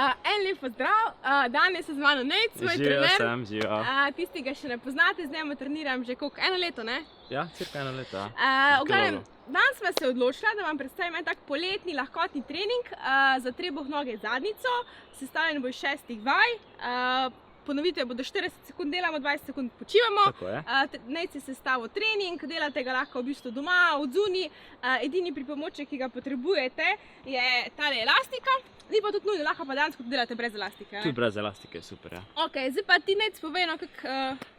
En lep pozdrav, danes je z mano Nejc, svoj trener. Živijo sem, živijo. Tisti, ki še ne poznate, z njim treniram že koliko, 1 leto, ne? Ja, cirka 1 leto. V glavnem, danes sva se odločila, da vam predstavim en tak poletni, lahkotni trening za trebuh, noge, zadnjico. Sestavljen bo iz 6 vaj. Ponovitve bodo 40 sekund delamo, 20 sekund počivamo. Tako je. Nejc je sestavil trening, delate ga lahko v bistvu doma, odzunaj. Edini pripomoček, ki ga potrebujete, je tale elastika. Ni pa tudi nujno, lahko pa danes delate brez elastike. Tudi brez elastike je super, ja. Ok, zdaj pa ti Nejc povej, no kako...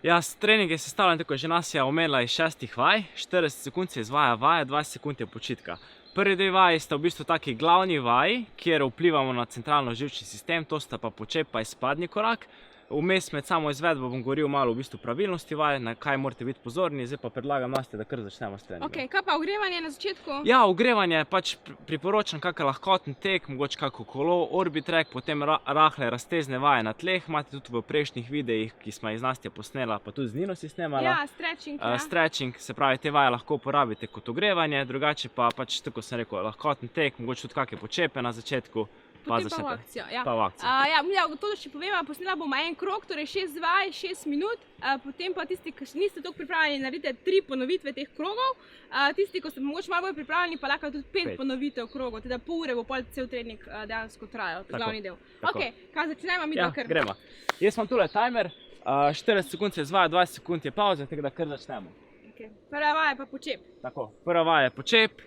Ja, trening je sestavljen, tako že nas je omenila, iz 6 vaj. 40 sekund se izvaja vaja, 20 sekund je počitka. Prvi 2 vaji sta v bistvu taki glavni vaji, kjer vplivamo na centralno živčni sistem, to sta pa počep pa izpadni korak. Vmes med samo izvedbo bom govoril malo v bistvu pravilnosti vaj, na kaj morate biti pozorni, zdaj pa predlagam Nastja, da kar začnemo s treningom. Ok, kaj pa ogrevanje na začetku? Ja, ogrevanje pač priporočam kakšen lahkoten tek, mogoče kako kolo, orbitrek, potem rahle raztezne vaje na tleh, imate tudi v prejšnjih videih, ki smo jih z Nastja posnela, pa tudi z Nino si snemala. Ja, stretching, ja. Stretching, se pravi, te vaje lahko uporabite kot ogrevanje, drugače pa pač, tako sem rekel, lahkoten tek, mogoče tudi kakšne počepe na začetku. Potem pa v akcijo, ja. Pa v akcijo. Ja, to še povem, posnela bomo en krog, torej 6 vaj, 6 minut. Potem pa tisti, ki še niste toliko pripravljeni, naredite 3 ponovitve teh krogov. Tisti, ko ste mogoče malo bolj pripravljeni, pa lahko tudi 5 ponovitev krogov, teda pol ure bo pol cel trening dejansko trajal, to je glavni del. Ok, kaj začnemo, mi ja, gremo. Jaz imam tule timer, 40 sekund se izvaja, 20 sekund je pauza, tako da kar začnemo. Prva vaja pa počep. Tako, prva vaja je počep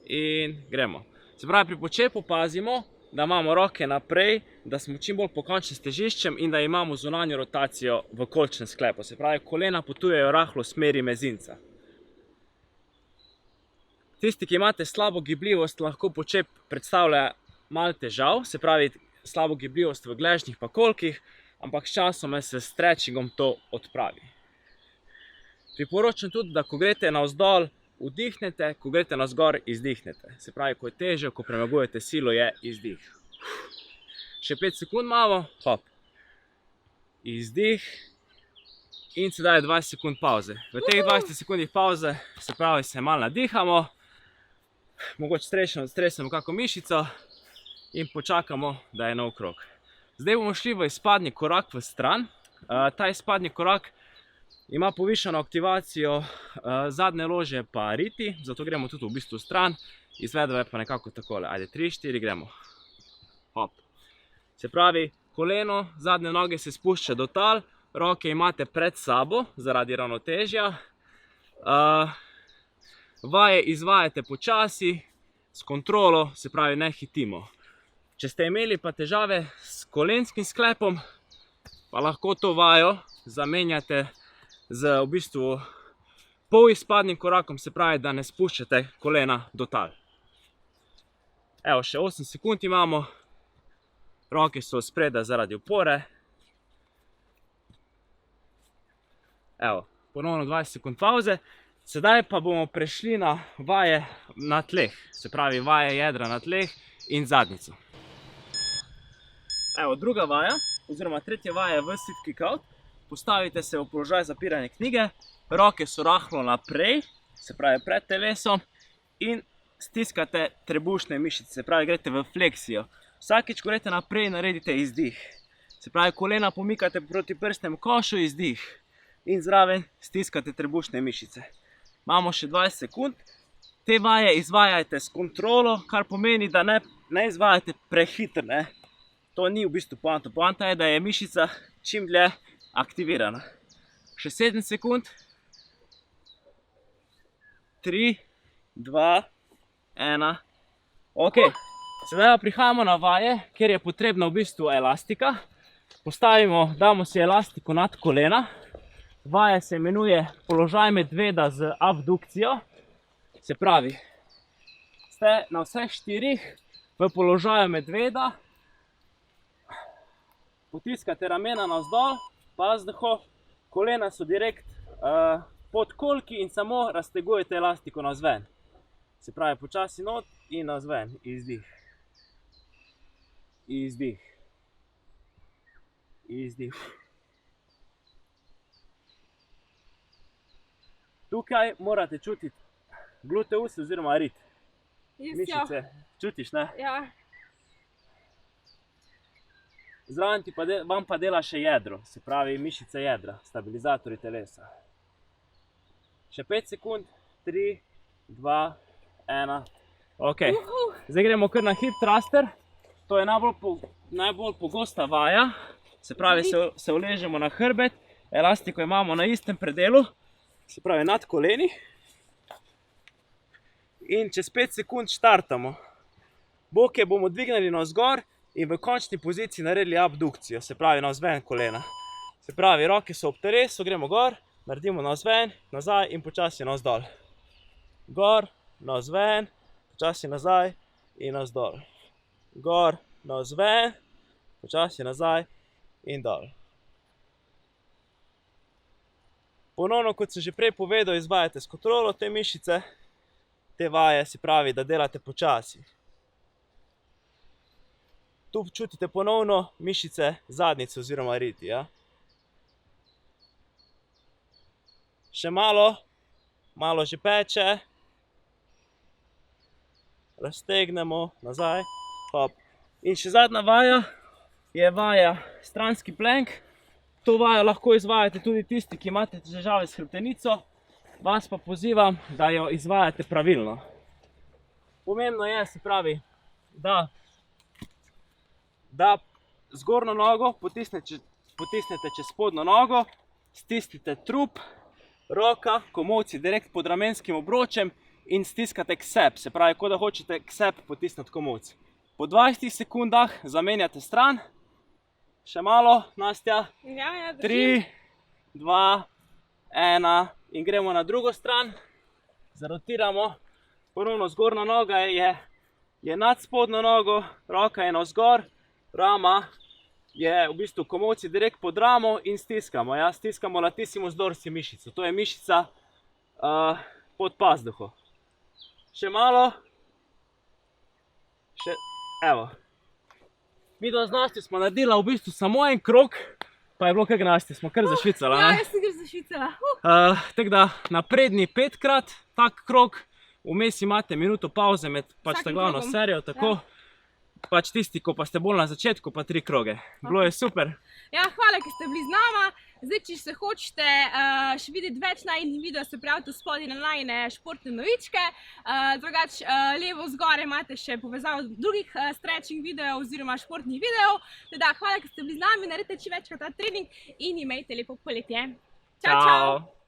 in gremo. Se pravi, pri počepu pazimo, da imamo roke naprej, da smo čim bolj pokončni s težiščem in da imamo zunanjo rotacijo v kolčnem sklepu. Se pravi, kolena potujejo rahlo v smeri mezinca. Tisti, ki imate slabo gibljivost, lahko počep predstavlja malo težav, se pravi, slabo gibljivost v gležnjih pa kolkih, ampak s časom se s stretchingom to odpravi. Priporočam tudi, da ko greste navzdol, vdihnete, ko greste navzgor, izdihnete. Se pravi, ko je težje, ko premagujete silo, je izdih. Še 5 sekund imamo, hop. Izdih. In sedaj je 20 sekund pauze. V teh 20 sekundih pauze, se pravi, se malo nadihamo, mogoče stresemo kako mišico in počakamo, da je nov krog. Zdaj bomo šli v izpadni korak v stran. Ta izpadni korak ima povišano aktivacijo zadnje lože pa riti, zato gremo tudi v bistvu stran, izvedba je pa nekako takole. Ajde, 3, 4, gremo. Hop. Se pravi, koleno, zadnje noge se spušča do tal, roke imate pred sabo zaradi ravnotežja. Vaje izvajate počasi, s kontrolo, se pravi, ne hitimo. Če ste imeli pa težave s kolenskim sklepom, pa lahko to vajo zamenjate z v bistvu pol izpadnim korakom, se pravi, da ne spuščate kolena do tal. Evo, še 8 sekund imamo, roke so spredaj zaradi opore. Evo, ponovno 20 sekund pauze. Sedaj pa bomo prešli na vaje na tleh, se pravi, vaje jedra na tleh in zadnjico. Evo, druga vaja, oziroma tretja vaja je v sit kick out. Postavite se v položaj zapiranja knjige, roke so rahlo naprej, se pravi pred telesom in stiskate trebušne mišice, se pravi greste v fleksijo. Vsakič, ko greste naprej, naredite izdih. Se pravi, kolena pomikate proti prstnemu košu, izdih. In zraven stiskate trebušne mišice. Imamo še 20 sekund. Te vaje izvajajte s kontrolo, kar pomeni, da ne izvajate prehitro, ne. To ni v bistvu poanta. Poanta je, da je mišica čim dlje aktivirana. Še 7 sekund. 3, 2, 1. Ok. Sedaj pa prihajamo na vaje, kjer je potrebna v bistvu elastika. Postavimo, damo si elastiko nad kolena. Vaja se imenuje položaj medveda z abdukcijo. Se pravi, ste na vseh 4 v položaju medveda. Potiskate ramena navzdol, pazduho, kolena so direkt pod kolki in samo raztegujete elastiko navzven. Se pravi, počasi not in navzven, izdih. Izdih. Izdih. Tukaj morate čutiti gluteus oziroma rit. Mišice čutiš, ne? Ja. zraven vam pa dela še jedro, se pravi mišice jedra, stabilizatorji telesa. Še 5 sekund, 3, 2, 1. Ok, zdaj gremo kar na hip thruster. To je najbolj pogosta vaja, se pravi se uležemo na hrbet, elastiko imamo na istem predelu, se pravi nad koleni. In čez 5 sekund štartamo. Boke bomo dvignili navzgor in v končni poziciji naredili abdukcijo, se pravi navzven kolena. Se pravi, roke so ob telesu, gremo gor, naredimo navzven, nazaj in počasi navzdol. Gor, navzven, počasi nazaj in navzdol. Gor, navzven, počasi nazaj in dol. Ponovno, kot sem že prej povedal, izvajate s kontrolo te mišice, te vaje, se pravi, da delate počasi. Tu čutite ponovno mišice zadnjice oziroma riti, ja. Še malo že peče. Raztegnemo nazaj, hop. In še zadnja vaja je vaja stranski plank. To vajo lahko izvajate tudi tisti, ki imate težave s hrbtenico. Vas pa pozivam, da jo izvajate pravilno. Pomembno je, se pravi, da zgornjo nogo potisnete čez spodnjo nogo, stisnite trup, roka, komolci direkt pod ramenskim obročem in stiskate ksep, se pravi, kot da hočete ksep potisniti komolci. Po 20 sekundah zamenjate stran. Še malo, Nastja. 3, 2, 1 in gremo na drugo stran. Zarotiramo. Ponovno zgornja noga je nad spodnjo nogo, roka je navzgor, rama je v bistvu komolci direkt pod ramo in stiskamo. Ja, stiskamo latissimus dorsi mišico. To je mišica pod pazduho. Še malo. Še, evo. Midva z Nastjo smo naredila v bistvu samo en krog, pa je bilo kar Nastja, smo kar zašvicala. Ja, jaz sem kar zašvicala. Tako da na prednji 5krat tak krog, vmes imate minuto pauze med pač ta glavno serijo, tako. Pač tisti, ko pa ste bolj na začetku, pa 3 kroge. Bilo je super. Ja, hvala, ker ste bili z nama. Zdaj, če se hočete še videti več najinih videov, se prijavite spodaj na najine športne novičke. Drugač, levo zgore imate še povezavo drugih stretching videov oziroma športnih videov. Teda, hvala, ker ste bili z nami, naredite čim večkrat ta trening in imejte lepo poletje. Čau, čau!